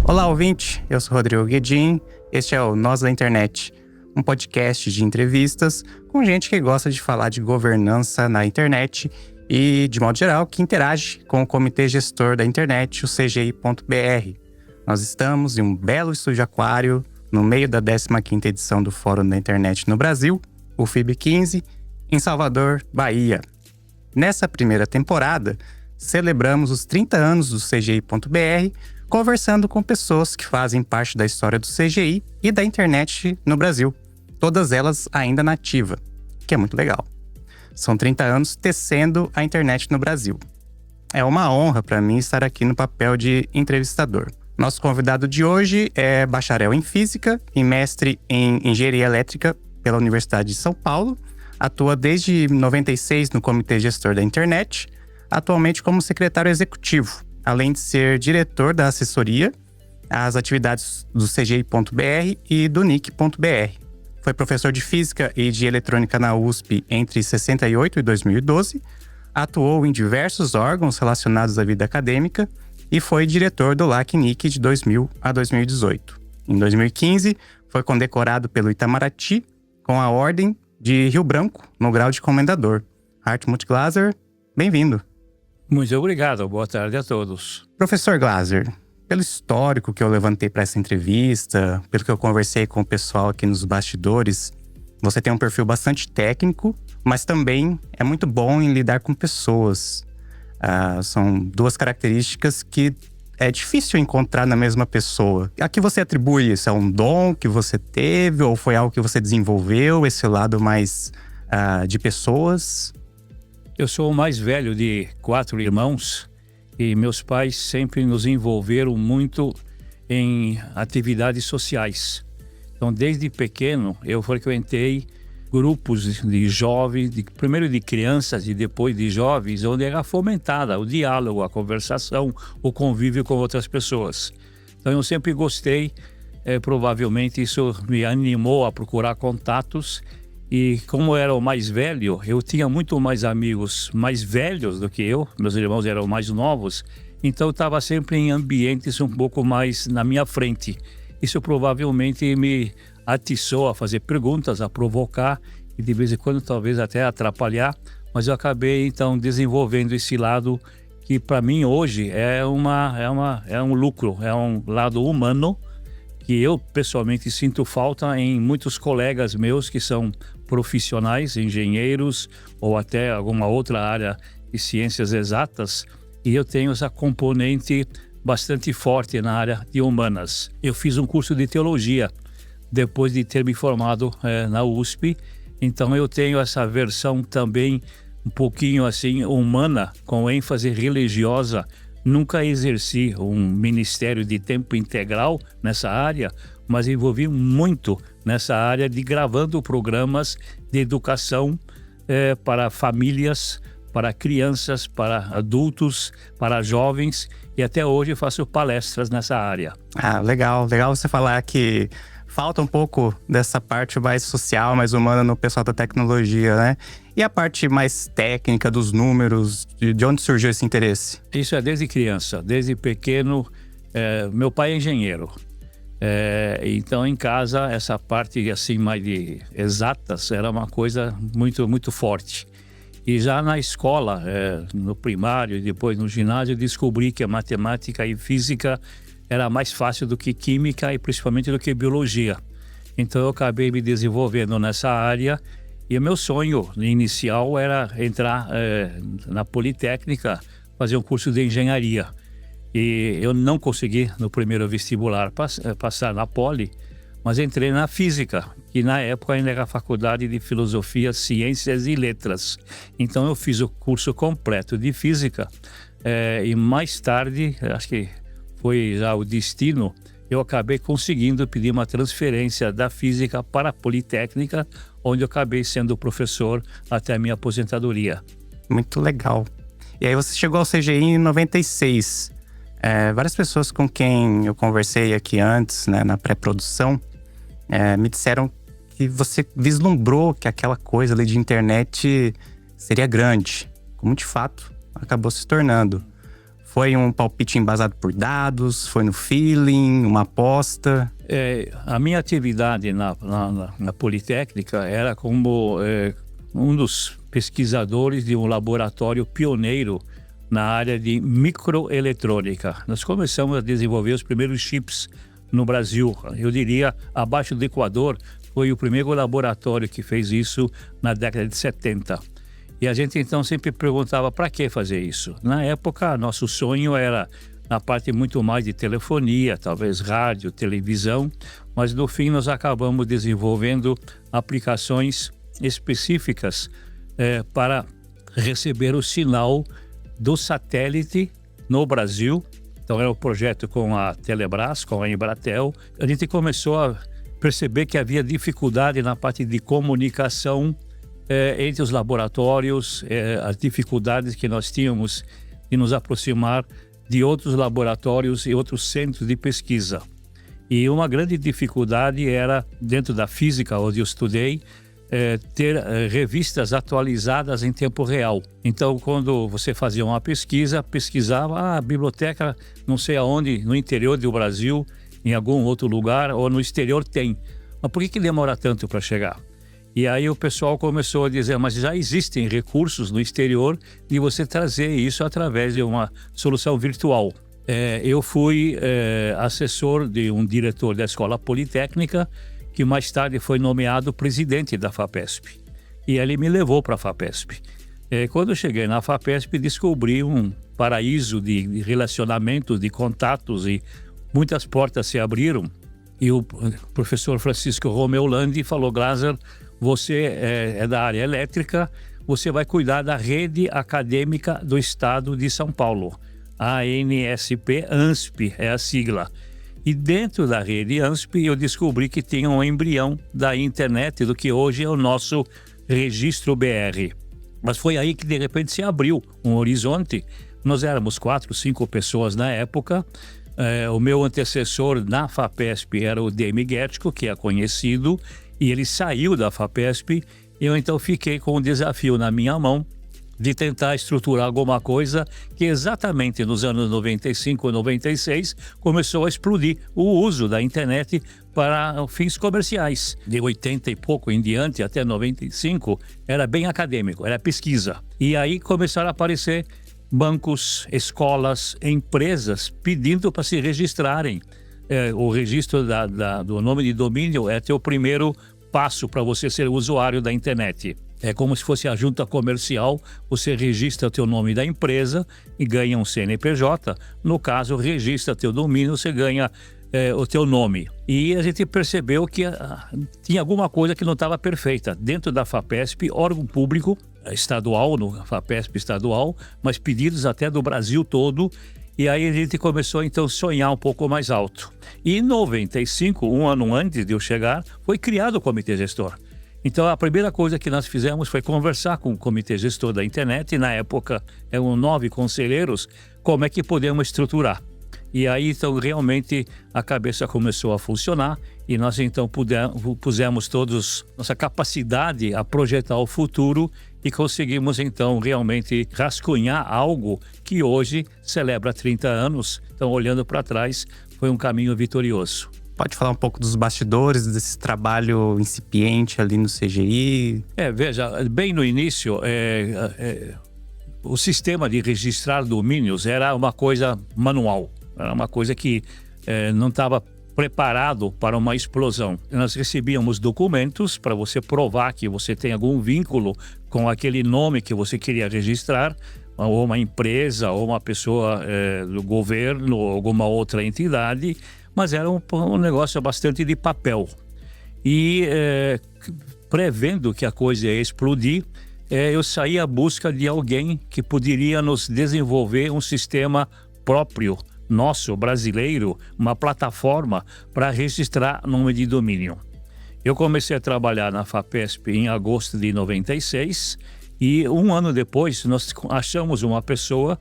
Olá, ouvinte! Eu sou Rodrigo Guedin, este é o Nós da Internet, um podcast de entrevistas com gente que gosta de falar de governança na internet e, de modo geral, que interage com o Comitê Gestor da Internet, o CGI.br. Nós estamos em um belo estúdio aquário, no meio da 15ª edição do Fórum da Internet no Brasil, o FIB 15, em Salvador, Bahia. Nessa primeira temporada, celebramos os 30 anos do CGI.br, conversando com pessoas que fazem parte da história do CGI e da internet no Brasil, todas elas ainda na ativa, que é muito legal. São 30 anos tecendo a internet no Brasil. É uma honra para mim estar aqui no papel de entrevistador. Nosso convidado de hoje é bacharel em Física e mestre em Engenharia Elétrica pela Universidade de São Paulo, atua desde 96 no Comitê Gestor da Internet, atualmente como secretário executivo, além de ser diretor da assessoria às atividades do CGI.br e do NIC.br. Foi professor de Física e de Eletrônica na USP entre 68 e 2012, atuou em diversos órgãos relacionados à vida acadêmica e foi diretor do LAC-NIC de 2000 a 2018. Em 2015, foi condecorado pelo Itamaraty com a Ordem de Rio Branco, no grau de comendador. Hartmut Glaser, bem-vindo. Muito obrigado, boa tarde a todos. Professor Glaser, pelo histórico que eu levantei para essa entrevista, pelo que eu conversei com o pessoal aqui nos bastidores, você tem um perfil bastante técnico, mas também é muito bom em lidar com pessoas. São duas características que é difícil encontrar na mesma pessoa. A que você atribui isso? É um dom que você teve ou foi algo que você desenvolveu, esse lado mais de pessoas? Eu sou o mais velho de 4 irmãos e meus pais sempre nos envolveram muito em atividades sociais. Então, desde pequeno, eu frequentei grupos de jovens, primeiro de crianças e depois de jovens, onde era fomentada o diálogo, a conversação, o convívio com outras pessoas. Então, eu sempre gostei, provavelmente isso me animou a procurar contatos. E como eu era o mais velho, eu tinha muito mais amigos mais velhos do que eu, meus irmãos eram mais novos, então eu estava sempre em ambientes um pouco mais na minha frente. Isso provavelmente me atiçou a fazer perguntas, a provocar e de vez em quando talvez até atrapalhar, mas eu acabei então desenvolvendo esse lado que para mim hoje é um lucro, é um lado humano que eu pessoalmente sinto falta em muitos colegas meus que são profissionais, engenheiros ou até alguma outra área de ciências exatas, e eu tenho essa componente bastante forte na área de humanas. Eu fiz um curso de teologia depois de ter me formado na USP, então eu tenho essa versão também um pouquinho assim humana, com ênfase religiosa. Nunca exerci um ministério de tempo integral nessa área, mas envolvi muito nessa área de gravando programas de educação para famílias, para crianças, para adultos, para jovens, e até hoje faço palestras nessa área. Legal você falar que falta um pouco dessa parte mais social, mais humana no pessoal da tecnologia, né? E a parte mais técnica dos números, de onde surgiu esse interesse? Isso é desde criança, desde pequeno. Meu pai é engenheiro. Então em casa essa parte assim mais de exatas era uma coisa muito, muito forte. E já na escola, no primário e depois no ginásio, descobri que a matemática e física era mais fácil do que química e principalmente do que biologia. Então eu acabei me desenvolvendo nessa área e o meu sonho inicial era entrar na Politécnica, fazer um curso de engenharia. E eu não consegui no primeiro vestibular passar na Poli, mas entrei na Física, que na época ainda era a Faculdade de Filosofia, Ciências e Letras. Então eu fiz o curso completo de Física e mais tarde, acho que foi já o destino, eu acabei conseguindo pedir uma transferência da Física para a Politécnica, onde eu acabei sendo professor até a minha aposentadoria. Muito legal. E aí você chegou ao CGI em 96. Várias pessoas com quem eu conversei aqui antes, né, na pré-produção, me disseram que você vislumbrou que aquela coisa ali de internet seria grande, como de fato acabou se tornando. Foi um palpite embasado por dados? Foi no feeling, uma aposta? A minha atividade na Politécnica era como um dos pesquisadores de um laboratório pioneiro na área de microeletrônica. Nós começamos a desenvolver os primeiros chips no Brasil. Eu diria, abaixo do Equador, foi o primeiro laboratório que fez isso na década de 70. E a gente então sempre perguntava para que fazer isso. Na época, nosso sonho era na parte muito mais de telefonia, talvez rádio, televisão, mas no fim nós acabamos desenvolvendo aplicações específicas para receber o sinal do satélite no Brasil. Então era um projeto com a Telebrás, com a Embratel. A gente começou a perceber que havia dificuldade na parte de comunicação entre os laboratórios, as dificuldades que nós tínhamos de nos aproximar de outros laboratórios e outros centros de pesquisa. E uma grande dificuldade era, dentro da física onde eu estudei, ter revistas atualizadas em tempo real. Então, quando você fazia uma pesquisa, pesquisava a biblioteca, não sei aonde, no interior do Brasil, em algum outro lugar, ou no exterior tem. Mas por que demora tanto para chegar? E aí o pessoal começou a dizer, mas já existem recursos no exterior de você trazer isso através de uma solução virtual. Eu fui assessor de um diretor da Escola Politécnica, que mais tarde foi nomeado presidente da FAPESP. E ele me levou para a FAPESP. Quando eu cheguei na FAPESP, descobri um paraíso de relacionamentos, de contatos, e muitas portas se abriram. E o professor Francisco Romeu Landi falou, Glaser, você é da área elétrica, você vai cuidar da rede acadêmica do estado de São Paulo. ANSP, ANSP é a sigla. E dentro da rede ANSP eu descobri que tinha um embrião da internet, do que hoje é o nosso registro BR. Mas foi aí que de repente se abriu um horizonte. Nós éramos 4, 5 pessoas na época. O meu antecessor na FAPESP era o Demi Guettico, que é conhecido, e ele saiu da FAPESP. Eu então fiquei com um desafio na minha mão de tentar estruturar alguma coisa que exatamente nos anos 95 e 96 começou a explodir o uso da internet para fins comerciais. De 80 e pouco em diante até 95 era bem acadêmico, era pesquisa. E aí começaram a aparecer bancos, escolas, empresas pedindo para se registrarem. O registro do nome de domínio é o primeiro passo para você ser usuário da internet. É como se fosse a junta comercial, você registra o teu nome da empresa e ganha um CNPJ. No caso, registra teu domínio, você ganha o teu nome. E a gente percebeu que tinha alguma coisa que não estava perfeita. Dentro da FAPESP, órgão público estadual, no FAPESP estadual, mas pedidos até do Brasil todo. E aí a gente começou então a sonhar um pouco mais alto. E em 95, um ano antes de eu chegar, foi criado o Comitê Gestor. Então a primeira coisa que nós fizemos foi conversar com o Comitê Gestor da Internet, e na época eram 9 conselheiros, como é que podemos estruturar. E aí então realmente a cabeça começou a funcionar e nós então pusemos todos nossa capacidade a projetar o futuro e conseguimos então realmente rascunhar algo que hoje celebra 30 anos. Então olhando para trás foi um caminho vitorioso. Pode falar um pouco dos bastidores desse trabalho incipiente ali no CGI? Veja, bem no início, o sistema de registrar domínios era uma coisa manual. Era uma coisa que não estava preparado para uma explosão. Nós recebíamos documentos para você provar que você tem algum vínculo com aquele nome que você queria registrar, ou uma empresa, ou uma pessoa do governo, ou alguma outra entidade, mas era um negócio bastante de papel. E prevendo que a coisa ia explodir, eu saí à busca de alguém que poderia nos desenvolver um sistema próprio, nosso, brasileiro, uma plataforma para registrar nome de domínio. Eu comecei a trabalhar na FAPESP em agosto de 96 e um ano depois nós achamos uma pessoa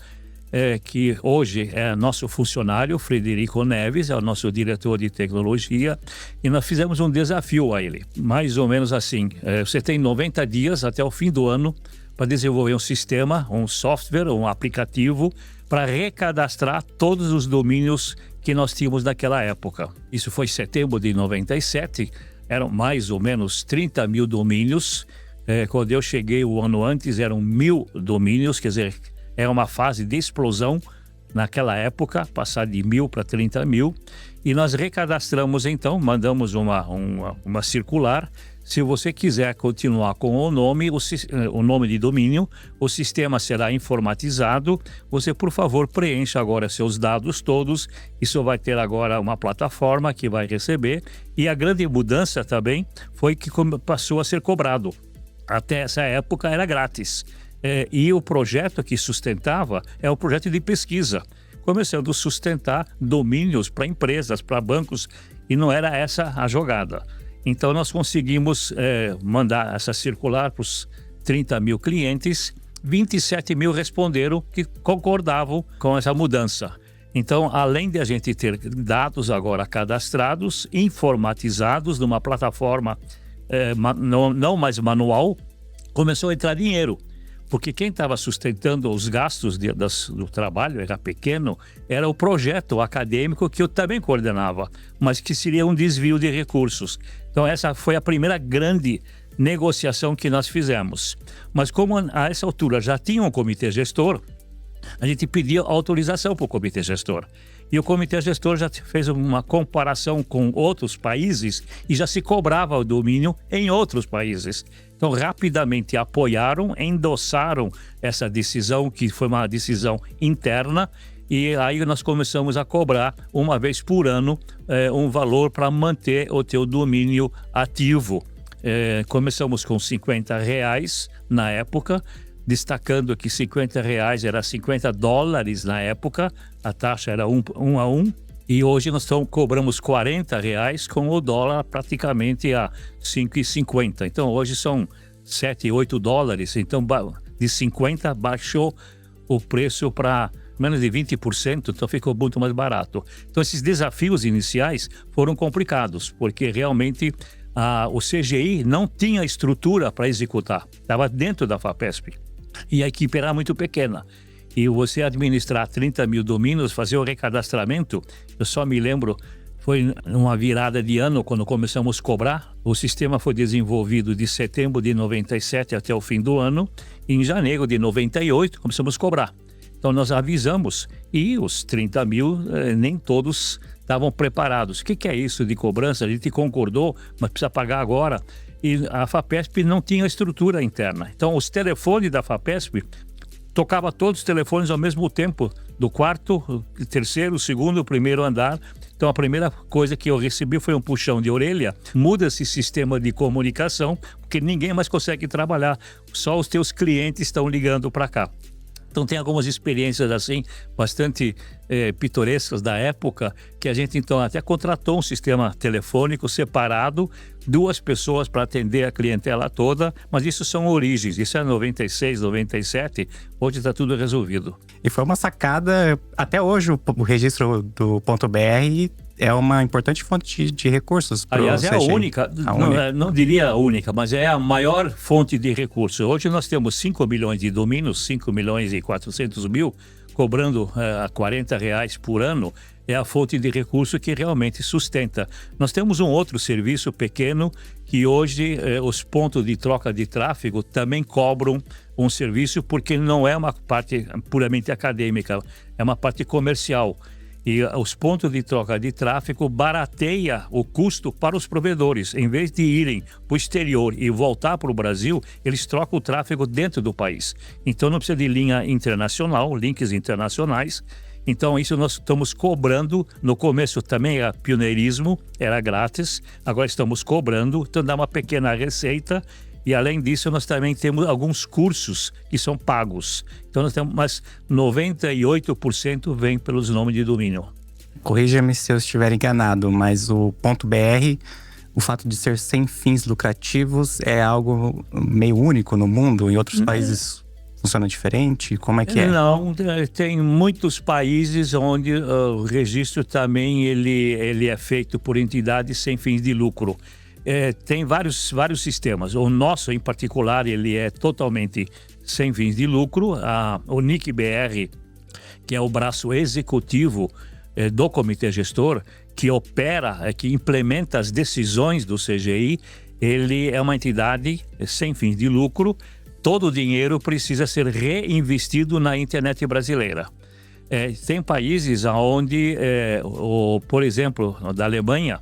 que hoje é nosso funcionário, Frederico Neves, é o nosso diretor de tecnologia, e nós fizemos um desafio a ele, mais ou menos assim, você tem 90 dias até o fim do ano para desenvolver um sistema, um software, um aplicativo para recadastrar todos os domínios que nós tínhamos naquela época. Isso foi em setembro de 97, eram mais ou menos 30 mil domínios. Quando eu cheguei o ano antes eram 1.000 domínios, quer dizer, era uma fase de explosão naquela época, passar de 1.000 para 30 mil. E nós recadastramos então, mandamos uma circular. Se você quiser continuar com o nome de domínio, o sistema será informatizado. Você, por favor, preencha agora seus dados todos. Isso vai ter agora uma plataforma que vai receber. E a grande mudança também foi que passou a ser cobrado. Até essa época era grátis. E o projeto que sustentava é o projeto de pesquisa, começando a sustentar domínios para empresas, para bancos, e não era essa a jogada. Então nós conseguimos mandar essa circular para os 30 mil clientes, 27 mil responderam que concordavam com essa mudança. Então, além de a gente ter dados agora cadastrados, informatizados numa plataforma não mais manual, começou a entrar dinheiro. Porque quem estava sustentando os gastos do trabalho, era pequeno, era o projeto acadêmico que eu também coordenava, mas que seria um desvio de recursos. Então essa foi a primeira grande negociação que nós fizemos. Mas como a essa altura já tinha um comitê gestor, a gente pediu autorização para o comitê gestor. E o comitê gestor já fez uma comparação com outros países e já se cobrava o domínio em outros países. Então, rapidamente apoiaram, endossaram essa decisão, que foi uma decisão interna, e aí nós começamos a cobrar uma vez por ano um valor para manter o teu domínio ativo. Começamos com R$50 na época, destacando que R$50 era $50 na época, a taxa era 1 a 1, e hoje nós cobramos R$40 com o dólar praticamente a 5,50. Então hoje são $7, $8, então de 50 baixou o preço para menos de 20%, então ficou muito mais barato. Então esses desafios iniciais foram complicados, porque realmente o CGI não tinha estrutura para executar, estava dentro da FAPESP. E a equipe era muito pequena. E você administrar 30 mil domínios, fazer o recadastramento, eu só me lembro, foi uma virada de ano quando começamos a cobrar. O sistema foi desenvolvido de setembro de 97 até o fim do ano. E em janeiro de 98 começamos a cobrar. Então nós avisamos e os 30 mil nem todos estavam preparados. O que é isso de cobrança? A gente concordou, mas precisa pagar agora. E a FAPESP não tinha estrutura interna. Então os telefones da FAPESP tocava todos os telefones ao mesmo tempo, do quarto, terceiro, segundo, primeiro andar. Então a primeira coisa que eu recebi foi um puxão de orelha. Muda esse sistema de comunicação, porque ninguém mais consegue trabalhar. Só os teus clientes estão ligando para cá. Então tem algumas experiências assim, bastante pitorescas da época, que a gente então até contratou um sistema telefônico separado, 2 pessoas para atender a clientela toda, mas isso são origens, isso é 96, 97, hoje está tudo resolvido. E foi uma sacada, até hoje o registro do .br é uma importante fonte de recursos. Aliás, é a única, não diria a única, mas é a maior fonte de recursos. Hoje nós temos 5 milhões de domínios, 5 milhões e 400 mil, cobrando a R$40 por ano, é a fonte de recurso que realmente sustenta. Nós temos um outro serviço pequeno que hoje os pontos de troca de tráfego também cobram um serviço, porque não é uma parte puramente acadêmica, é uma parte comercial. E os pontos de troca de tráfego barateia o custo para os provedores. Em vez de irem para o exterior e voltar para o Brasil, eles trocam o tráfego dentro do país. Então não precisa de linha internacional, links internacionais. Então isso nós estamos cobrando. No começo também era pioneirismo, era grátis. Agora estamos cobrando, então dá uma pequena receita. E além disso, nós também temos alguns cursos que são pagos. Então nós temos, mas 98% vem pelos nomes de domínio. Corrija-me se eu estiver enganado, mas o .br, o fato de ser sem fins lucrativos é algo meio único no mundo? Em outros países funciona diferente? Como é que é? Não, tem muitos países onde o registro também ele é feito por entidades sem fins de lucro. Tem vários sistemas. O nosso, em particular, ele é totalmente sem fins de lucro. O NIC-BR, que é o braço executivo do comitê gestor, que opera, que implementa as decisões do CGI, ele é uma entidade sem fins de lucro. Todo o dinheiro precisa ser reinvestido na internet brasileira. Tem países onde, por exemplo, da Alemanha,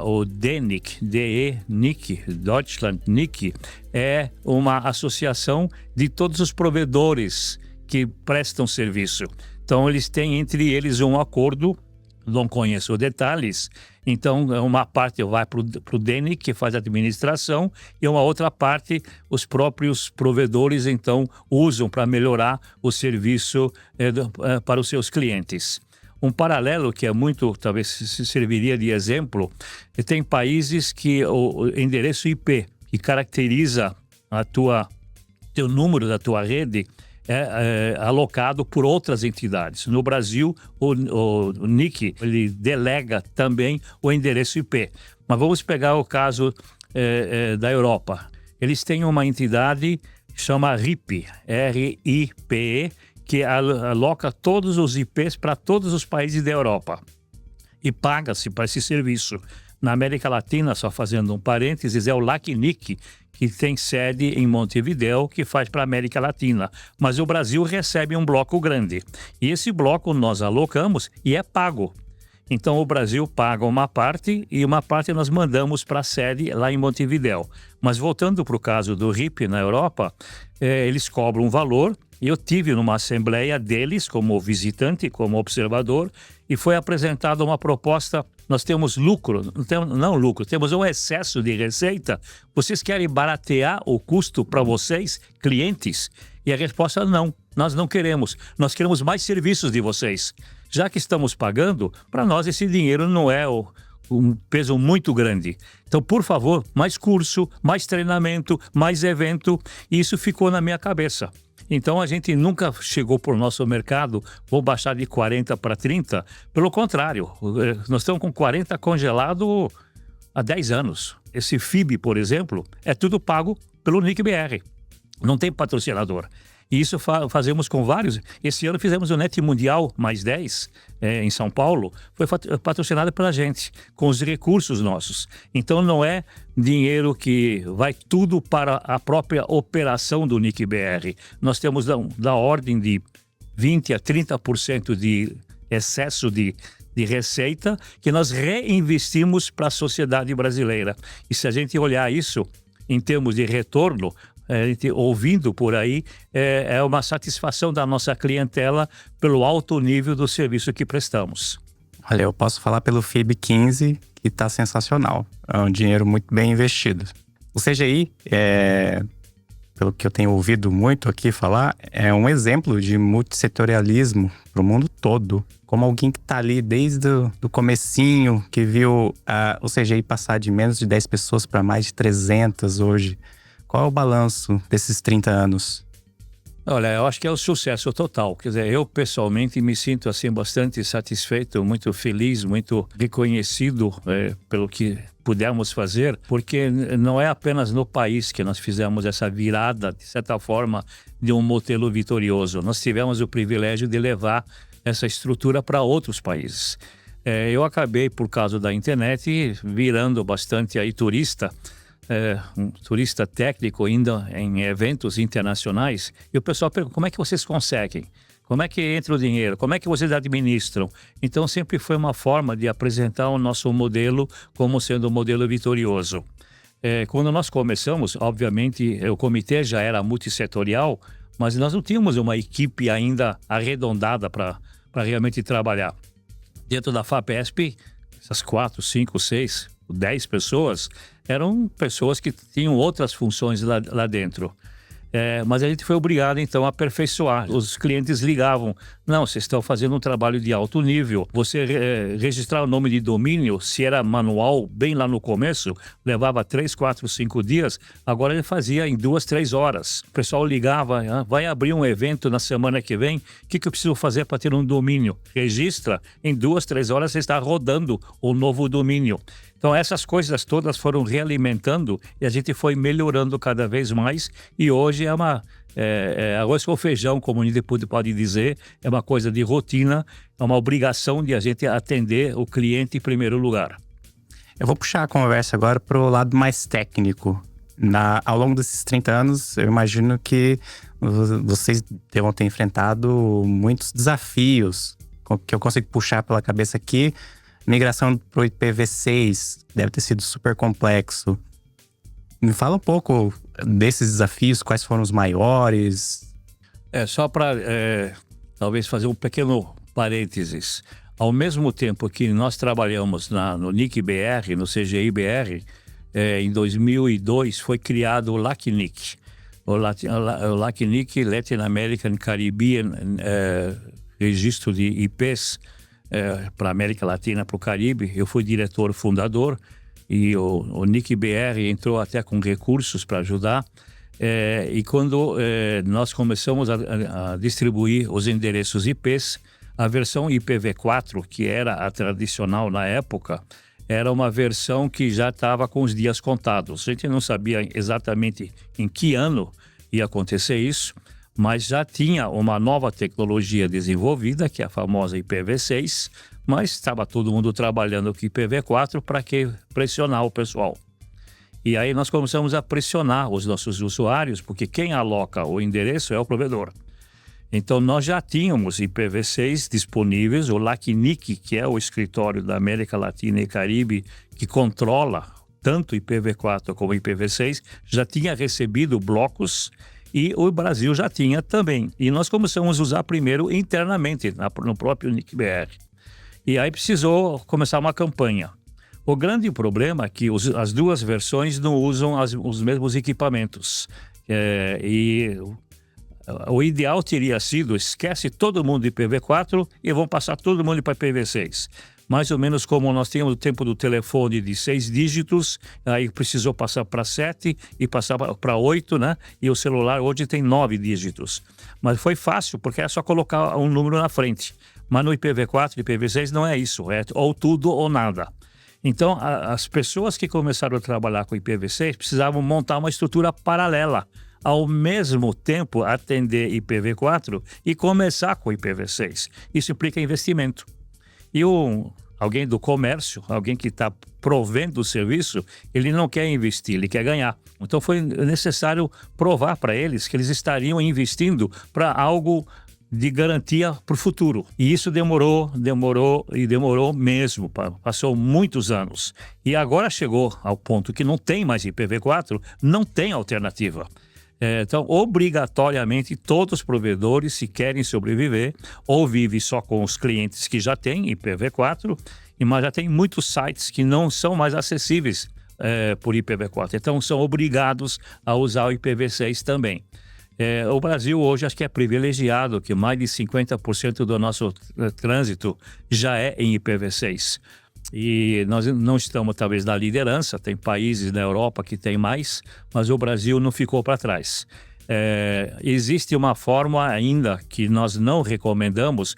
o DENIC, DE-NIC, Deutschland NIC, é uma associação de todos os provedores que prestam serviço. Então, eles têm entre eles um acordo, não conheço os detalhes. Então, uma parte vai para o DENIC, que faz a administração, e uma outra parte, os próprios provedores, então, usam para melhorar o serviço para os seus clientes. Um paralelo que é muito, talvez se serviria de exemplo, tem países que o endereço IP, que caracteriza teu número da tua rede, é alocado por outras entidades. No Brasil, o NIC, ele delega também o endereço IP. Mas vamos pegar o caso da Europa. Eles têm uma entidade que chama RIPE, R-I-P-E, que aloca todos os IPs para todos os países da Europa. E paga-se para esse serviço. Na América Latina, só fazendo um parênteses, é o LACNIC, que tem sede em Montevidéu, que faz para a América Latina. Mas o Brasil recebe um bloco grande. E esse bloco nós alocamos e é pago. Então o Brasil paga uma parte e uma parte nós mandamos para a sede lá em Montevidéu. Mas voltando para o caso do RIP na Europa, eles cobram um valor. E eu tive numa assembleia deles como visitante, como observador, e foi apresentada uma proposta. Nós temos lucro, não lucro, temos um excesso de receita. Vocês querem baratear o custo para vocês, clientes? E a resposta não, nós não queremos. Nós queremos mais serviços de vocês. Já que estamos pagando, para nós esse dinheiro não é um peso muito grande. Então, por favor, mais curso, mais treinamento, mais evento. E isso ficou na minha cabeça. Então, a gente nunca chegou para o nosso mercado, vou baixar de 40 para 30. Pelo contrário, nós estamos com 40 congelado há 10 anos. Esse FIB, por exemplo, é tudo pago pelo NIC-BR. Não tem patrocinador. E isso fazemos com vários. Esse ano fizemos o Net Mundial mais 10 em São Paulo. Foi patrocinado pela gente, com os recursos nossos. Então não é dinheiro que vai tudo para a própria operação do NIC-BR. Nós temos da ordem de 20% a 30% de excesso de receita que nós reinvestimos para a sociedade brasileira. E se a gente olhar isso em termos de retorno, ouvindo por aí, é uma satisfação da nossa clientela pelo alto nível do serviço que prestamos. Olha, eu posso falar pelo FIB 15, que está sensacional. É um dinheiro muito bem investido. O CGI, pelo que eu tenho ouvido muito aqui falar, é um exemplo de multissetorialismo para o mundo todo. Como alguém que está ali desde o comecinho, que viu o CGI passar de menos de 10 pessoas para mais de 300 hoje. Qual é o balanço desses 30 anos? Olha, eu acho que é o sucesso total. Quer dizer, eu pessoalmente me sinto assim bastante satisfeito, muito feliz, muito reconhecido pelo que pudemos fazer, porque não é apenas no país que nós fizemos essa virada, de certa forma, de um modelo vitorioso. Nós tivemos o privilégio de levar essa estrutura para outros países. Eu acabei, por causa da internet, virando bastante aí turista, um turista técnico indo em eventos internacionais, e o pessoal pergunta, como é que vocês conseguem? Como é que entra o dinheiro? Como é que vocês administram? Então sempre foi uma forma de apresentar o nosso modelo como sendo um modelo vitorioso. Quando nós começamos, obviamente o comitê já era multissetorial, mas nós não tínhamos uma equipe ainda arredondada para realmente trabalhar. Dentro da FAPESP, essas 4, 5, 6, 10 pessoas eram pessoas que tinham outras funções lá dentro. Mas a gente foi obrigado, então, a aperfeiçoar. Os clientes ligavam, não, vocês estão fazendo um trabalho de alto nível. Você registrar o nome de domínio, se era manual, bem lá no começo, levava 3, 4, 5 dias. Agora ele fazia em 2, 3 horas. O pessoal ligava, vai abrir um evento na semana que vem, o que eu preciso fazer para ter um domínio? Registra, em 2, 3 horas você está rodando o novo domínio. Então essas coisas todas foram realimentando e a gente foi melhorando cada vez mais, e hoje arroz com feijão, como o Nidepude pode dizer, é uma coisa de rotina, é uma obrigação de a gente atender o cliente em primeiro lugar. Eu vou puxar a conversa agora para o lado mais técnico. Ao longo desses 30 anos, eu imagino que vocês devam ter enfrentado muitos desafios que eu consigo puxar pela cabeça aqui. Migração para o IPv6 deve ter sido super complexo. Me fala um pouco desses desafios, quais foram os maiores? Só para talvez fazer um pequeno parênteses. Ao mesmo tempo que nós trabalhamos no NIC-BR, no CGI-BR, em 2002 foi criado o LACNIC. O LACNIC, Latin American Caribbean Registro de IPs para a América Latina, para o Caribe. Eu fui diretor fundador e o NIC-BR entrou até com recursos para ajudar. E quando nós começamos a distribuir os endereços IPs, a versão IPv4, que era a tradicional na época, era uma versão que já estava com os dias contados. A gente não sabia exatamente em que ano ia acontecer isso, mas já tinha uma nova tecnologia desenvolvida, que é a famosa IPv6, mas estava todo mundo trabalhando com IPv4 para que pressionar o pessoal. E aí nós começamos a pressionar os nossos usuários, porque quem aloca o endereço é o provedor. Então, nós já tínhamos IPv6 disponíveis, o LACNIC, que é o escritório da América Latina e Caribe, que controla tanto IPv4 como IPv6, já tinha recebido blocos e o Brasil já tinha também. E nós começamos a usar primeiro internamente, no próprio NIC-BR. E aí precisou começar uma campanha. O grande problema é que as duas versões não usam os mesmos equipamentos. O ideal teria sido, esquece todo mundo de IPv4 e vão passar todo mundo para IPv6. Mais ou menos como nós tínhamos o tempo do telefone de 6 dígitos, aí precisou passar para 7 e passar para 8, né? E o celular hoje tem 9 dígitos. Mas foi fácil, porque é só colocar um número na frente. Mas no IPv4 e IPv6 não é isso, é ou tudo ou nada. Então, as pessoas que começaram a trabalhar com IPv6 precisavam montar uma estrutura paralela, ao mesmo tempo atender IPv4 e começar com IPv6. Isso implica investimento. E alguém do comércio, alguém que está provendo o serviço, ele não quer investir, ele quer ganhar. Então foi necessário provar para eles que eles estariam investindo para algo de garantia para o futuro. E isso demorou mesmo, passou muitos anos. E agora chegou ao ponto que não tem mais IPv4, não tem alternativa. Então, obrigatoriamente, todos os provedores, se querem sobreviver, ou vivem só com os clientes que já têm IPv4, mas já tem muitos sites que não são mais acessíveis por IPv4. Então, são obrigados a usar o IPv6 também. O Brasil hoje acho que é privilegiado, que mais de 50% do nosso trânsito já é em IPv6. E nós não estamos, talvez, na liderança, tem países na Europa que tem mais, mas o Brasil não ficou para trás. Existe uma forma ainda que nós não recomendamos,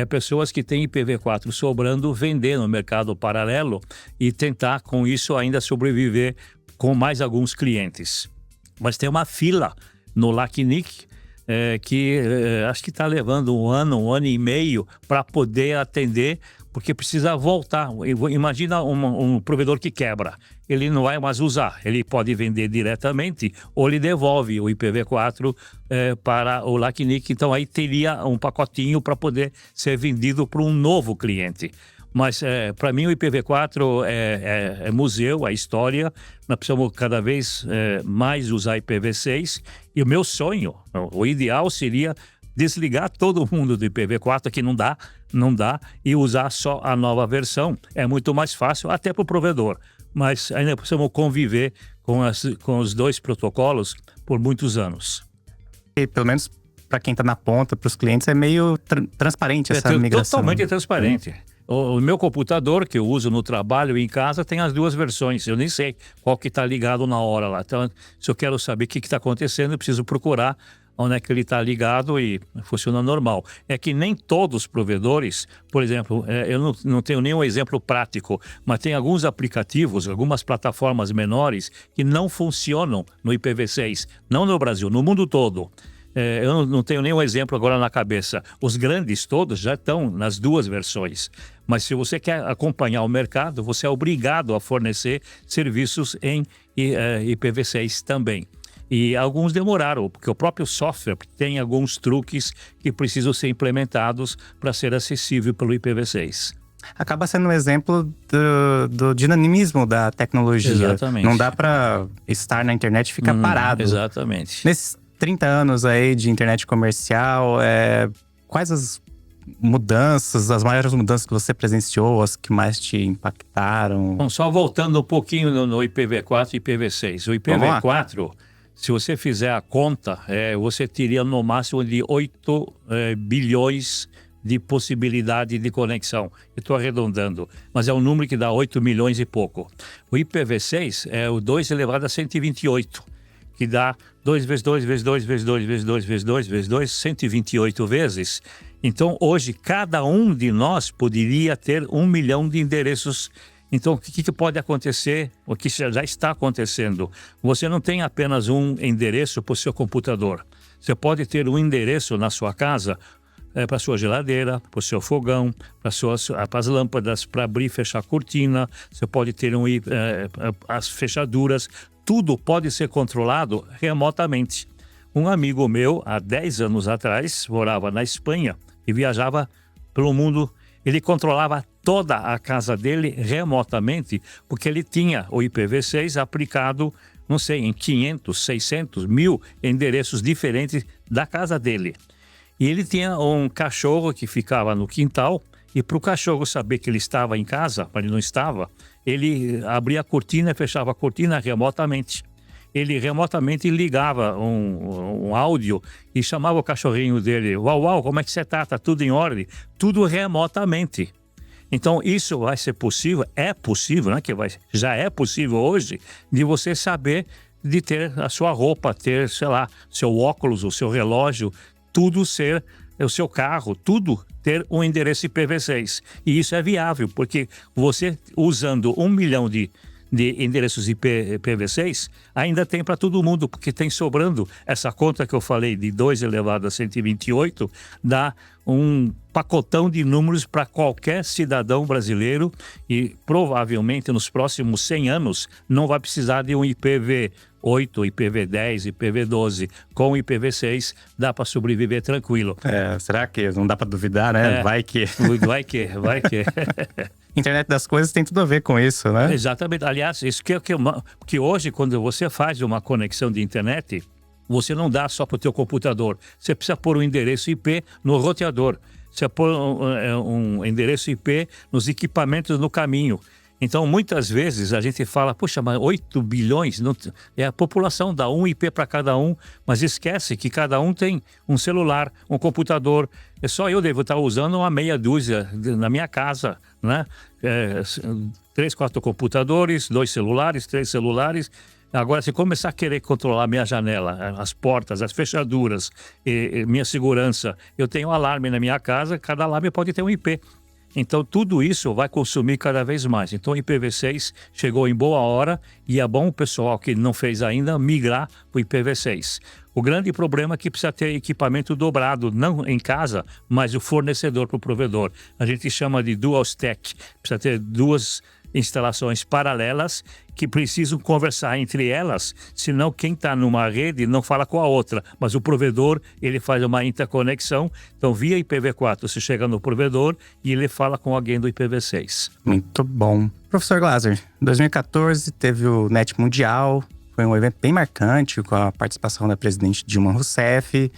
pessoas que têm IPv4 sobrando, vender no mercado paralelo e tentar com isso ainda sobreviver com mais alguns clientes. Mas tem uma fila no LACNIC, que acho que está levando um ano e meio para poder atender, porque precisa voltar. Imagina um provedor que quebra, ele não vai mais usar, ele pode vender diretamente ou ele devolve o IPv4 para o LACNIC, então aí teria um pacotinho para poder ser vendido para um novo cliente. Mas para mim o IPv4 é museu, é história. Nós precisamos cada vez mais usar IPv6. E o meu sonho, o ideal seria desligar todo mundo do IPv4, que não dá, e usar só a nova versão. É muito mais fácil, até para o provedor. Mas ainda precisamos conviver com os dois protocolos por muitos anos. E pelo menos para quem está na ponta, para os clientes, é meio transparente essa migração. Totalmente transparente. O meu computador, que eu uso no trabalho e em casa, tem as duas versões. Eu nem sei qual que está ligado na hora lá. Então, se eu quero saber o que está acontecendo, eu preciso procurar onde é que ele está ligado e funciona normal. É que nem todos os provedores, por exemplo, eu não tenho nenhum exemplo prático, mas tem alguns aplicativos, algumas plataformas menores que não funcionam no IPv6, não no Brasil, no mundo todo. Eu não tenho nenhum exemplo agora na cabeça. Os grandes todos já estão nas duas versões. Mas se você quer acompanhar o mercado, você é obrigado a fornecer serviços em IPv6 também. E alguns demoraram, porque o próprio software tem alguns truques que precisam ser implementados para ser acessível pelo IPv6. Acaba sendo um exemplo do dinamismo da tecnologia. Exatamente. Não dá para estar na internet e ficar parado. Exatamente. Nesses 30 anos aí de internet comercial, quais as mudanças, as maiores mudanças que você presenciou, as que mais te impactaram? Bom, só voltando um pouquinho no IPv4 e IPv6. O IPv4, se você fizer a conta, você teria no máximo de 8 bilhões de possibilidade de conexão. Eu estou arredondando, mas é um número que dá 8 milhões e pouco. O IPv6 é o 2 elevado a 128, que dá 2 vezes 2 vezes 2 vezes 2 vezes 2 vezes 2 vezes 2, 128 vezes. Então, hoje, cada um de nós poderia ter 1 milhão de endereços. Então, o que pode acontecer? O que já está acontecendo? Você não tem apenas um endereço para o seu computador. Você pode ter um endereço na sua casa para a sua geladeira, para o seu fogão, para as lâmpadas, para abrir e fechar a cortina. Você pode ter as fechaduras. Tudo pode ser controlado remotamente. Um amigo meu, há 10 anos atrás, morava na Espanha e viajava pelo mundo. Ele controlava toda a casa dele remotamente, porque ele tinha o IPv6 aplicado, não sei, em 500, 600, 1000 endereços diferentes da casa dele. E ele tinha um cachorro que ficava no quintal, e para o cachorro saber que ele estava em casa, mas ele não estava, ele abria a cortina e fechava a cortina remotamente. Ele remotamente ligava um áudio e chamava o cachorrinho dele. Uau, uau, como é que você está? Está tudo em ordem? Tudo remotamente. Então, isso vai ser possível, né? Já é possível hoje, de você saber de ter a sua roupa, ter, sei lá, seu óculos, o seu relógio, tudo ser, o seu carro, tudo ter um endereço IPv6. E isso é viável, porque você usando 1 milhão de endereços IPv6, ainda tem para todo mundo, porque tem sobrando essa conta que eu falei de 2 elevado a 128, dá um pacotão de números para qualquer cidadão brasileiro e provavelmente nos próximos 100 anos não vai precisar de um IPv8, IPv10, IPv12. Com o IPv6 dá para sobreviver tranquilo. Será que não dá para duvidar, né? Vai que... Vai que... Internet das coisas tem tudo a ver com isso, né? Exatamente. Aliás, isso que hoje, quando você faz uma conexão de internet, você não dá só para o teu computador. Você precisa pôr um endereço IP no roteador. Você pôr um endereço IP nos equipamentos no caminho. Então, muitas vezes a gente fala, puxa, mas 8 bilhões, não, a população dá um IP para cada um, mas esquece que cada um tem um celular, um computador. Só eu devo estar usando uma meia dúzia na minha casa, né? 3, 4 computadores, 2 celulares, 3 celulares. Agora, se começar a querer controlar minha janela, as portas, as fechaduras, minha segurança, eu tenho um alarme na minha casa, cada alarme pode ter um IP. Então, tudo isso vai consumir cada vez mais. Então, o IPv6 chegou em boa hora e é bom o pessoal que não fez ainda migrar para o IPv6. O grande problema é que precisa ter equipamento dobrado, não em casa, mas o fornecedor para o provedor. A gente chama de dual stack. Precisa ter 2 instalações paralelas que precisam conversar entre elas, senão quem está numa rede não fala com a outra, mas o provedor ele faz uma interconexão, então via IPv4 você chega no provedor e ele fala com alguém do IPv6. Muito bom. Professor Glaser, em 2014 teve o NET Mundial, foi um evento bem marcante com a participação da presidente Dilma Rousseff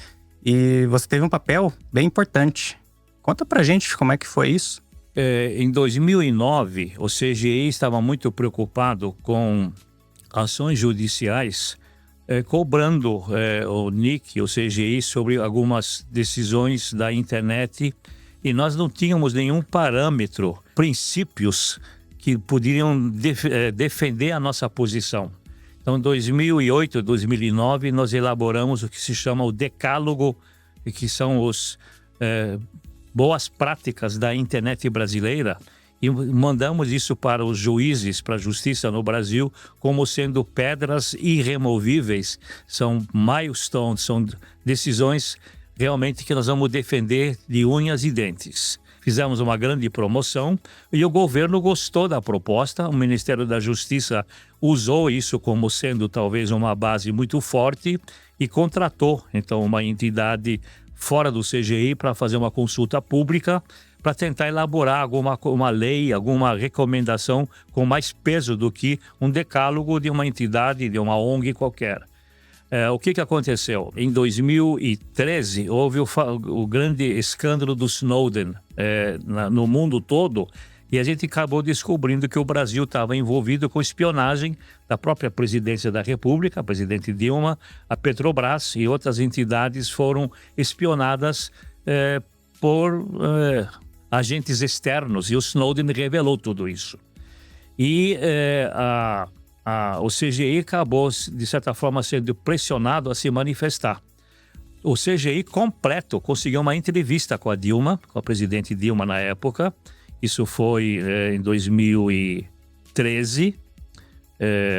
e você teve um papel bem importante. Conta pra gente como é que foi isso. Em 2009, o CGI estava muito preocupado com ações judiciais, cobrando o NIC, o CGI, sobre algumas decisões da internet, e nós não tínhamos nenhum parâmetro, princípios que poderiam defender a nossa posição. Então, em 2008, 2009, nós elaboramos o que se chama o Decálogo, que são os boas práticas da internet brasileira, e mandamos isso para os juízes, para a justiça no Brasil, como sendo pedras irremovíveis. São milestones, são decisões realmente que nós vamos defender de unhas e dentes. Fizemos uma grande promoção e o governo gostou da proposta. O Ministério da Justiça usou isso como sendo talvez uma base muito forte e contratou, então, uma entidade fora do CGI para fazer uma consulta pública para tentar elaborar uma lei, alguma recomendação com mais peso do que um decálogo de uma entidade, de uma ONG qualquer. O que aconteceu? Em 2013, houve o grande escândalo do Snowden no mundo todo, e a gente acabou descobrindo que o Brasil estava envolvido com espionagem da própria presidência da República, a presidente Dilma, a Petrobras e outras entidades foram espionadas por agentes externos, e o Snowden revelou tudo isso. E o CGI acabou, de certa forma, sendo pressionado a se manifestar. O CGI completo conseguiu uma entrevista com a Dilma, com a presidente Dilma na época. Isso foi em 2013,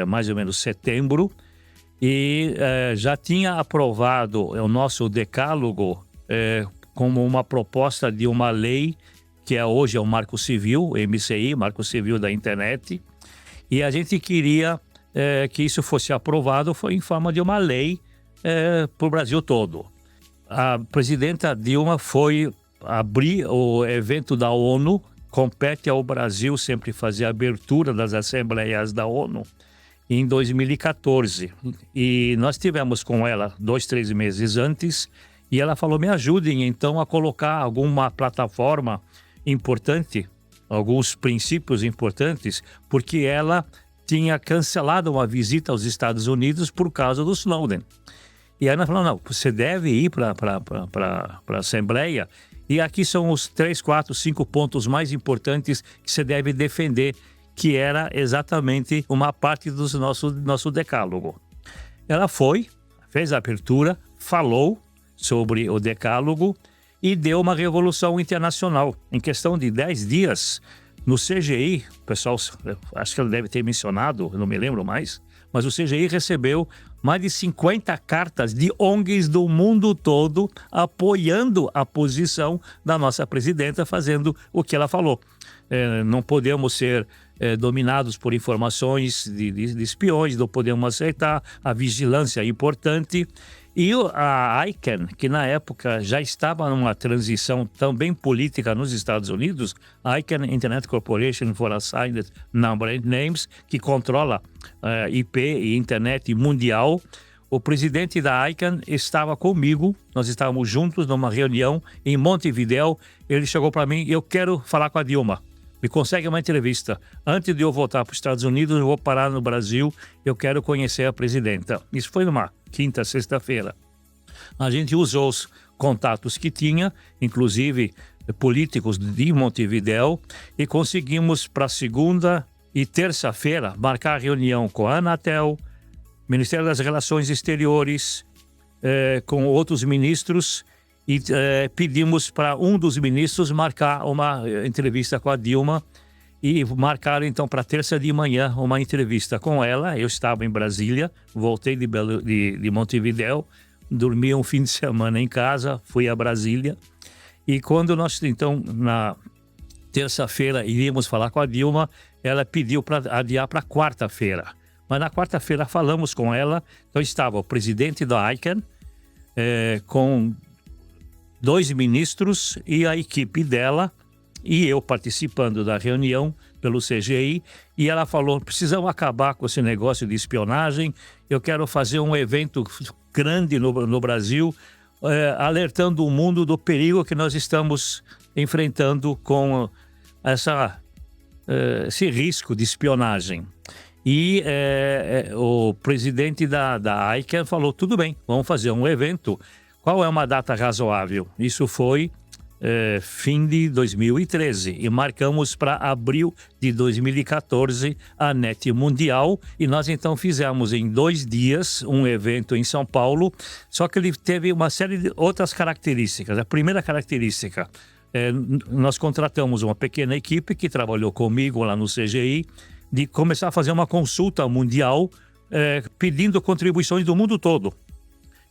mais ou menos setembro, e já tinha aprovado o nosso decálogo como uma proposta de uma lei que hoje é o Marco Civil, MCI, Marco Civil da Internet, e a gente queria que isso fosse aprovado em forma de uma lei para o Brasil todo. A presidenta Dilma foi abrir o evento da ONU. Compete ao Brasil sempre fazer a abertura das assembleias da ONU em 2014. E nós tivemos com ela 2-3 meses antes, e ela falou: me ajudem então a colocar alguma plataforma importante, alguns princípios importantes, porque ela tinha cancelado uma visita aos Estados Unidos por causa do Snowden. E aí ela falou: não, você deve ir para a Assembleia, e aqui são os 3, 4, 5 pontos mais importantes que você deve defender, que era exatamente uma parte do nosso decálogo. Ela foi, fez a abertura, falou sobre o decálogo e deu uma revolução internacional. Em questão de 10 dias, no CGI, o pessoal, acho que ele deve ter mencionado, não me lembro mais, mas o CGI recebeu mais de 50 cartas de ONGs do mundo todo apoiando a posição da nossa presidenta, fazendo o que ela falou. Não podemos ser dominados por informações de espiões, não podemos aceitar, a vigilância é importante. E a ICANN, que na época já estava numa transição também política nos Estados Unidos, a ICANN, Internet Corporation for Assigned Number Names, que controla IP e internet mundial. O presidente da ICANN estava comigo, nós estávamos juntos numa reunião em Montevidéu. Ele chegou para mim: eu quero falar com a Dilma, me consegue uma entrevista. Antes de eu voltar para os Estados Unidos, eu vou parar no Brasil, eu quero conhecer a presidenta. Isso foi numa quinta, sexta-feira. A gente usou os contatos que tinha, inclusive políticos de Montevidéu, e conseguimos para segunda e terça-feira marcar a reunião com a Anatel, Ministério das Relações Exteriores, com outros ministros, e pedimos para um dos ministros marcar uma entrevista com a Dilma, e marcaram então para terça de manhã uma entrevista com ela. Eu estava em Brasília, voltei de Montevidéu, dormi um fim de semana em casa, fui a Brasília, e quando nós então na terça-feira iríamos falar com a Dilma, ela pediu para adiar para quarta-feira. Mas na quarta-feira falamos com ela, então estava o presidente da ICANN, com 2 ministros e a equipe dela, e eu participando da reunião pelo CGI, e ela falou: precisamos acabar com esse negócio de espionagem, eu quero fazer um evento grande no Brasil, alertando o mundo do perigo que nós estamos enfrentando com esse risco de espionagem. E o presidente da ICANN falou: tudo bem, vamos fazer um evento. Qual é uma data razoável? Isso foi fim de 2013 e marcamos para abril de 2014 a NET Mundial, e nós então fizemos em 2 dias um evento em São Paulo, só que ele teve uma série de outras características. A primeira característica: nós contratamos uma pequena equipe que trabalhou comigo lá no CGI, de começar a fazer uma consulta mundial pedindo contribuições do mundo todo.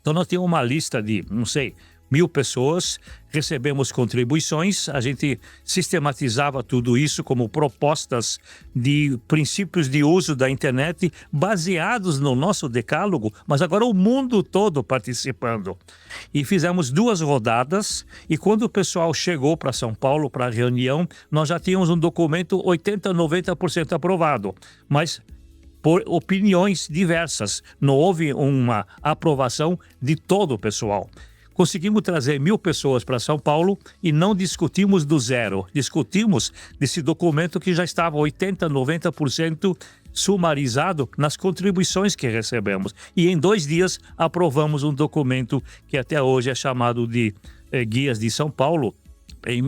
Então nós temos uma lista de, 1.000 pessoas, recebemos contribuições, a gente sistematizava tudo isso como propostas de princípios de uso da internet baseados no nosso decálogo, mas agora o mundo todo participando. E fizemos 2 rodadas, e quando o pessoal chegou para São Paulo para a reunião, nós já tínhamos um documento 80%, 90% aprovado, mas por opiniões diversas, não houve uma aprovação de todo o pessoal. Conseguimos trazer 1.000 pessoas para São Paulo e não discutimos do zero. Discutimos desse documento que já estava 80%, 90% sumarizado nas contribuições que recebemos. E em 2 dias aprovamos um documento que até hoje é chamado de Guias de São Paulo, em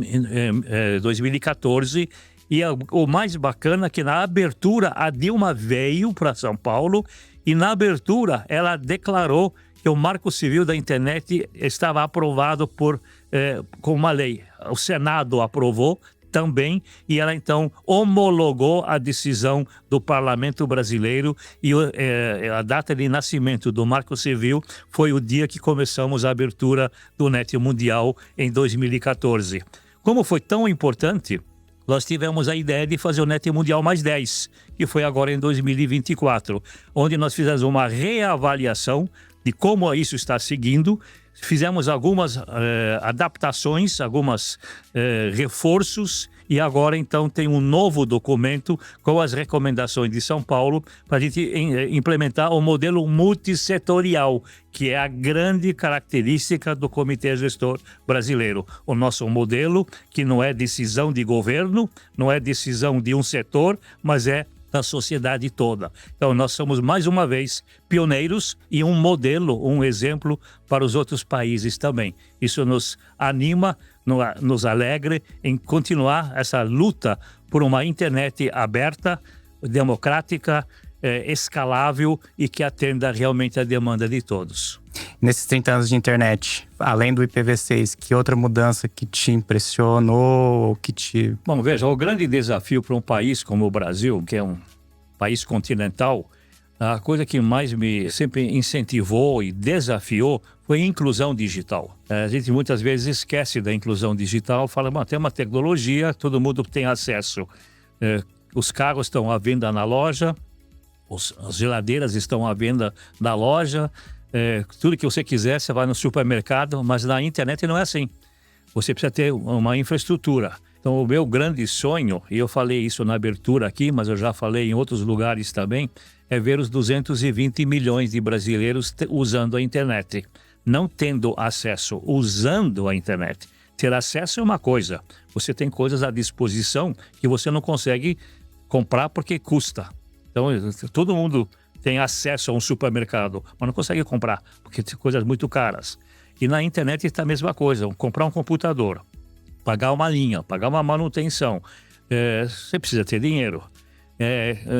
2014. E o mais bacana é que na abertura a Dilma veio para São Paulo e na abertura ela declarou que o Marco Civil da Internet estava aprovado com uma lei. O Senado aprovou também e ela então homologou a decisão do Parlamento Brasileiro e a data de nascimento do Marco Civil foi o dia que começamos a abertura do Net Mundial em 2014. Como foi tão importante, nós tivemos a ideia de fazer o Net Mundial mais 10, que foi agora em 2024, onde nós fizemos uma reavaliação de como isso está seguindo, fizemos algumas adaptações, alguns reforços e agora então tem um novo documento com as recomendações de São Paulo para a gente implementar o modelo multissetorial, que é a grande característica do Comitê Gestor Brasileiro. O nosso modelo que não é decisão de governo, não é decisão de um setor, mas é da sociedade toda. Então nós somos mais uma vez pioneiros e um modelo, um exemplo para os outros países também. Isso nos anima, nos alegra em continuar essa luta por uma internet aberta, democrática, escalável e que atenda realmente a demanda de todos. Nesses 30 anos de internet, além do IPv6, que outra mudança que te impressionou, Bom, veja, o grande desafio para um país como o Brasil, que é um país continental, a coisa que mais me sempre incentivou e desafiou foi a inclusão digital. A gente muitas vezes esquece da inclusão digital, fala, tem uma tecnologia, todo mundo tem acesso. Os carros estão à venda na loja, as geladeiras estão à venda na loja, tudo que você quiser, você vai no supermercado, mas na internet não é assim. Você precisa ter uma infraestrutura. Então, o meu grande sonho, e eu falei isso na abertura aqui, mas eu já falei em outros lugares também, é ver os 220 milhões de brasileiros usando a internet. Não tendo acesso, usando a internet. Ter acesso é uma coisa. Você tem coisas à disposição que você não consegue comprar porque custa. Então, todo mundo tem acesso a um supermercado, mas não consegue comprar, porque tem coisas muito caras. E na internet está a mesma coisa, comprar um computador, pagar uma linha, pagar uma manutenção, você precisa ter dinheiro.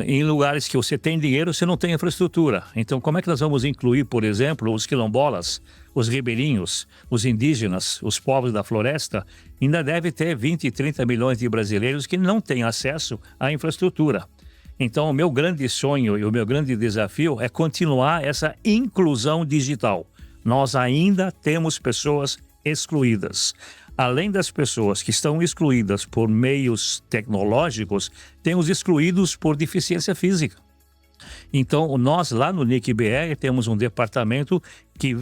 Em lugares que você tem dinheiro, você não tem infraestrutura. Então, como é que nós vamos incluir, por exemplo, os quilombolas, os ribeirinhos, os indígenas, os povos da floresta? Ainda deve ter 20, 30 milhões de brasileiros que não têm acesso à infraestrutura. Então, o meu grande sonho e o meu grande desafio é continuar essa inclusão digital. Nós ainda temos pessoas excluídas. Além das pessoas que estão excluídas por meios tecnológicos, tem os excluídos por deficiência física. Então, nós lá no NIC-BR temos um departamento que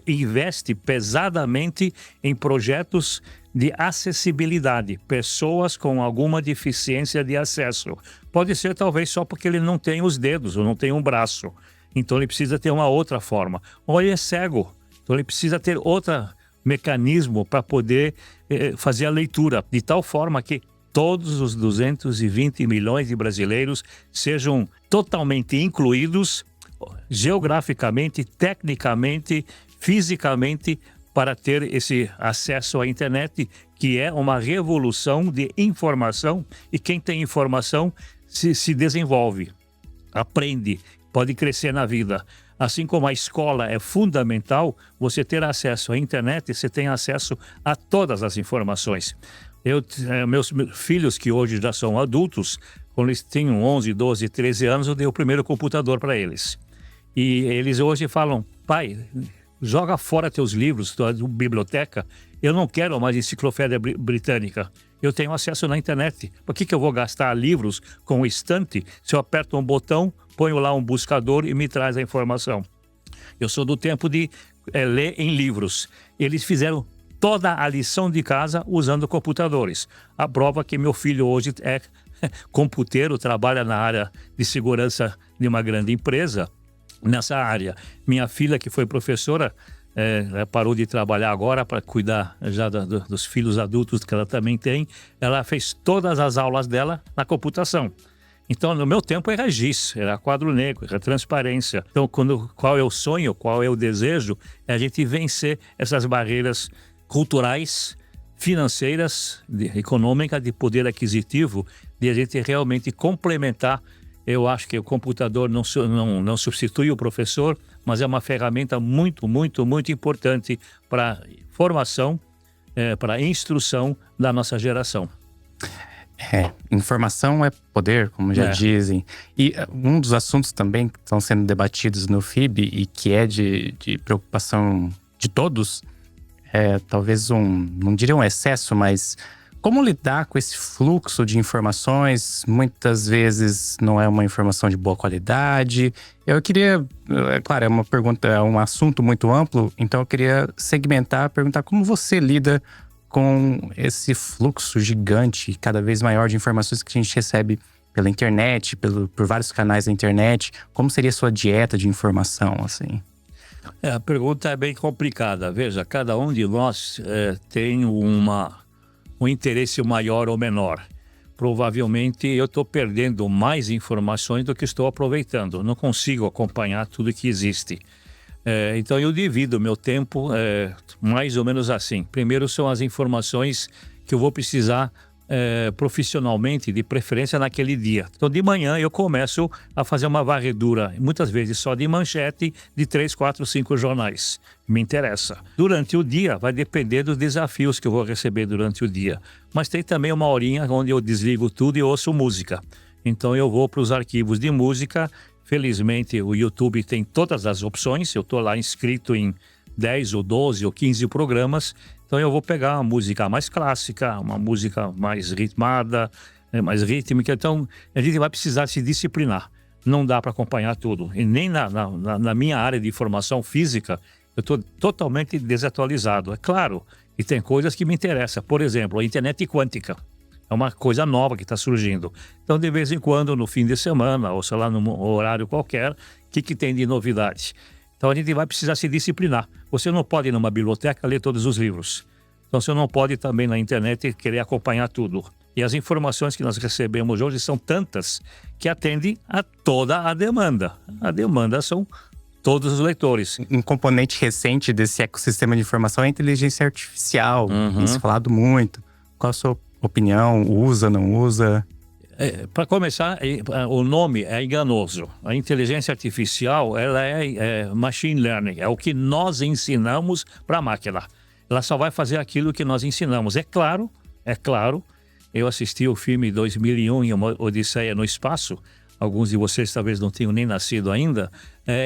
investe pesadamente em projetos de acessibilidade, pessoas com alguma deficiência de acesso. Pode ser talvez só porque ele não tem os dedos ou não tem um braço. Então ele precisa ter uma outra forma. Ou ele é cego, então ele precisa ter outro mecanismo para poder fazer a leitura, de tal forma que todos os 220 milhões de brasileiros sejam totalmente incluídos geograficamente, tecnicamente, fisicamente, para ter esse acesso à internet, que é uma revolução de informação, e quem tem informação se desenvolve, aprende, pode crescer na vida. Assim como a escola é fundamental, você ter acesso à internet, você tem acesso a todas as informações. Meus filhos, que hoje já são adultos, quando eles tinham 11, 12, 13 anos, eu dei o primeiro computador para eles. E eles hoje falam: pai, joga fora teus livros da biblioteca, eu não quero mais enciclopédia britânica. Eu tenho acesso na internet. Por que eu vou gastar livros com estante se eu aperto um botão, ponho lá um buscador e me traz a informação? Eu sou do tempo de ler em livros. Eles fizeram toda a lição de casa usando computadores. A prova que meu filho hoje é computeiro, trabalha na área de segurança de uma grande empresa, nessa área. Minha filha, que foi professora, parou de trabalhar agora para cuidar já dos filhos adultos que ela também tem. Ela fez todas as aulas dela na computação. Então, no meu tempo era GIS, era quadro negro, era transparência. Então, qual é o sonho, qual é o desejo? É a gente vencer essas barreiras culturais, financeiras, econômicas, de poder aquisitivo, de a gente realmente complementar. Eu acho que o computador não substitui o professor, mas é uma ferramenta muito, muito, muito importante para formação, para instrução da nossa geração. Informação é poder, como já dizem. E um dos assuntos também que estão sendo debatidos no FIB e que é de preocupação de todos, talvez não diria um excesso, mas como lidar com esse fluxo de informações? Muitas vezes não é uma informação de boa qualidade. Eu queria, claro, é uma pergunta, é um assunto muito amplo, então eu queria segmentar, perguntar como você lida com esse fluxo gigante, cada vez maior de informações que a gente recebe pela internet, por vários canais da internet. Como seria a sua dieta de informação, assim? A pergunta é bem complicada. Veja, cada um de nós tem um interesse maior ou menor. Provavelmente eu estou perdendo mais informações do que estou aproveitando. Não consigo acompanhar tudo que existe. Então eu divido o meu tempo mais ou menos assim. Primeiro são as informações que eu vou precisar profissionalmente, de preferência naquele dia. Então de manhã eu começo a fazer uma varredura, muitas vezes só de manchete, de 3, 4, 5 jornais. Me interessa. Durante o dia vai depender dos desafios que eu vou receber durante o dia. Mas tem também uma horinha onde eu desligo tudo e ouço música. Então eu vou para os arquivos de música. Felizmente o YouTube tem todas as opções. Eu estou lá inscrito em 10 ou 12 ou 15 programas. Então eu vou pegar uma música mais clássica, uma música mais ritmada, mais rítmica. Então a gente vai precisar se disciplinar. Não dá para acompanhar tudo. E nem na minha área de formação física, eu estou totalmente desatualizado. É claro que tem coisas que me interessam. Por exemplo, a internet quântica. É uma coisa nova que está surgindo. Então, de vez em quando, no fim de semana, ou sei lá, num horário qualquer, o que tem de novidade? Então, a gente vai precisar se disciplinar. Você não pode ir numa biblioteca ler todos os livros. Então, você não pode também na internet querer acompanhar tudo. E as informações que nós recebemos hoje são tantas que atendem a toda a demanda. A demanda são todos os leitores. Um componente recente desse ecossistema de informação é a inteligência artificial. Tem se falado muito. Qual a sua opinião? Usa, não usa? Para começar, o nome é enganoso. A inteligência artificial, ela é machine learning. É o que nós ensinamos para a máquina. Ela só vai fazer aquilo que nós ensinamos. É claro, eu assisti o filme 2001 em uma Odisseia no Espaço. Alguns de vocês talvez não tenham nem nascido ainda.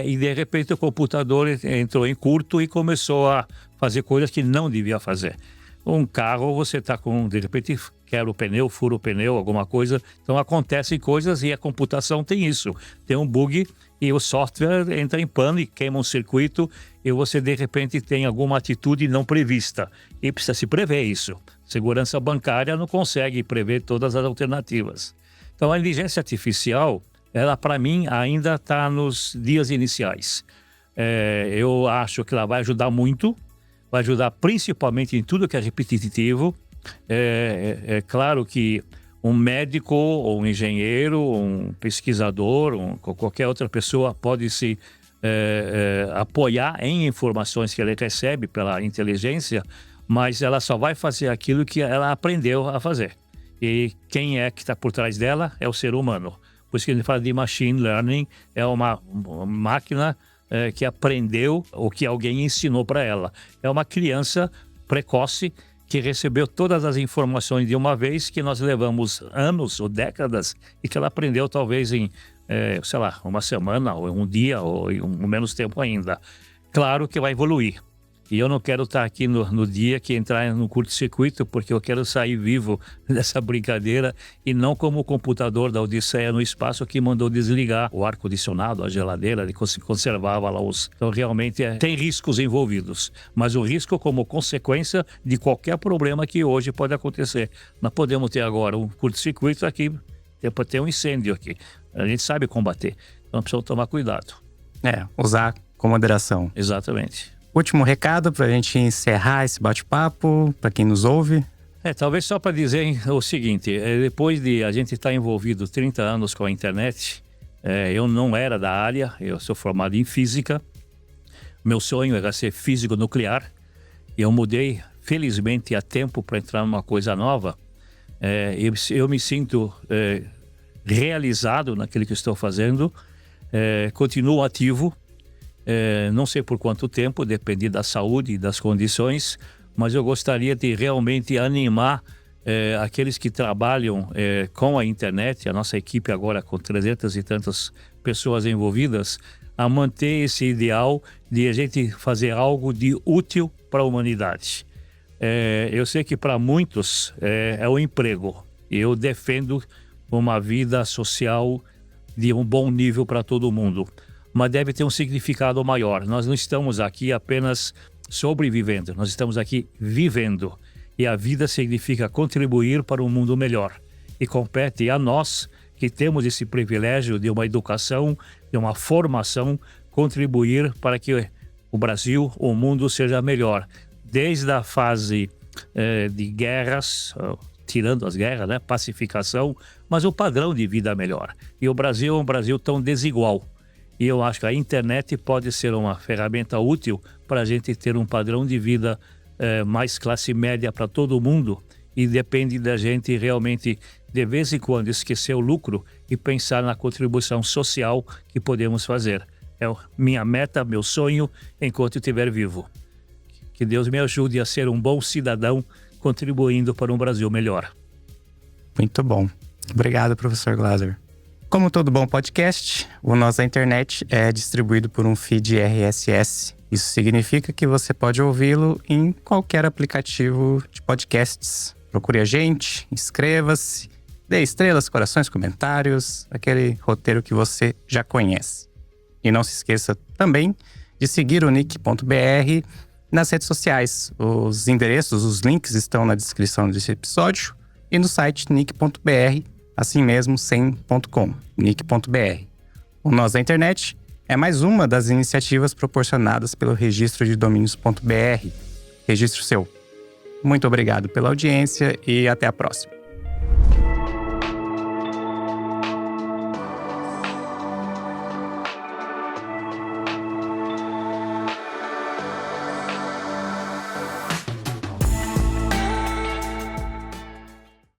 E de repente o computador entrou em curto e começou a fazer coisas que não devia fazer. Um carro, você está de repente quebra o pneu, fura o pneu, alguma coisa. Então acontecem coisas e a computação tem isso. Tem um bug e o software entra em pânico, queima um circuito e você de repente tem alguma atitude não prevista. E precisa se prever isso. Segurança bancária não consegue prever todas as alternativas. Então a inteligência artificial, ela para mim ainda está nos dias iniciais. Eu acho que ela vai ajudar muito. Vai ajudar principalmente em tudo que é repetitivo. É claro que um médico, ou um engenheiro, um pesquisador, qualquer outra pessoa pode se apoiar em informações que ele recebe pela inteligência, mas uma só vai fazer aquilo que ela aprendeu a fazer. E quem é que está por trás dela é o ser humano. Por isso que ele fala de machine learning, é uma máquina que aprendeu ou que alguém ensinou para ela. É uma criança precoce que recebeu todas as informações de uma vez, que nós levamos anos ou décadas, e que ela aprendeu talvez em, sei lá, uma semana, ou um dia, ou em menos tempo ainda. Claro que vai evoluir. E eu não quero estar aqui no dia que entrar no curto-circuito, porque eu quero sair vivo dessa brincadeira e não como o computador da Odisseia no espaço que mandou desligar o ar-condicionado, a geladeira, ele conservava lá os... Então, realmente, tem riscos envolvidos. Mas o risco como consequência de qualquer problema que hoje pode acontecer. Nós podemos ter agora um curto-circuito aqui, pode ter um incêndio aqui. A gente sabe combater. Então, precisamos tomar cuidado. Usar com moderação. Exatamente. Último recado para a gente encerrar esse bate-papo, para quem nos ouve. Talvez só para dizer o seguinte, depois de a gente estar envolvido 30 anos com a internet, eu não era da área, eu sou formado em física, meu sonho era ser físico nuclear, e eu mudei, felizmente, a tempo para entrar numa coisa nova. Eu me sinto realizado naquilo que estou fazendo, continuo ativo. Não sei por quanto tempo, depende da saúde e das condições, mas eu gostaria de realmente animar aqueles que trabalham com a internet, a nossa equipe agora com 300 e tantas pessoas envolvidas, a manter esse ideal de a gente fazer algo de útil para a humanidade. Eu sei que para muitos é o emprego. Eu defendo uma vida social de um bom nível para todo mundo, mas deve ter um significado maior. Nós não estamos aqui apenas sobrevivendo, nós estamos aqui vivendo. E a vida significa contribuir para um mundo melhor. E compete a nós, que temos esse privilégio de uma educação, de uma formação, contribuir para que o Brasil, o mundo seja melhor. Desde a fase de guerras, tirando as guerras, né? Pacificação, mas o padrão de vida melhor. E o Brasil é um Brasil tão desigual. E eu acho que a internet pode ser uma ferramenta útil para a gente ter um padrão de vida mais classe média para todo mundo. E depende da gente realmente, de vez em quando, esquecer o lucro e pensar na contribuição social que podemos fazer. É minha meta, meu sonho, enquanto eu estiver vivo. Que Deus me ajude a ser um bom cidadão, contribuindo para um Brasil melhor. Muito bom. Obrigado, professor Glauser. Como todo bom podcast, o Nós da Internet é distribuído por um feed RSS. Isso significa que você pode ouvi-lo em qualquer aplicativo de podcasts. Procure a gente, inscreva-se, dê estrelas, corações, comentários, aquele roteiro que você já conhece. E não se esqueça também de seguir o nick.br nas redes sociais. Os endereços, os links estão na descrição desse episódio e no site nick.br, assim mesmo, sem .com, nick.br. O Nós da Internet é mais uma das iniciativas proporcionadas pelo registro de domínios.br. Registro seu. Muito obrigado pela audiência e até a próxima.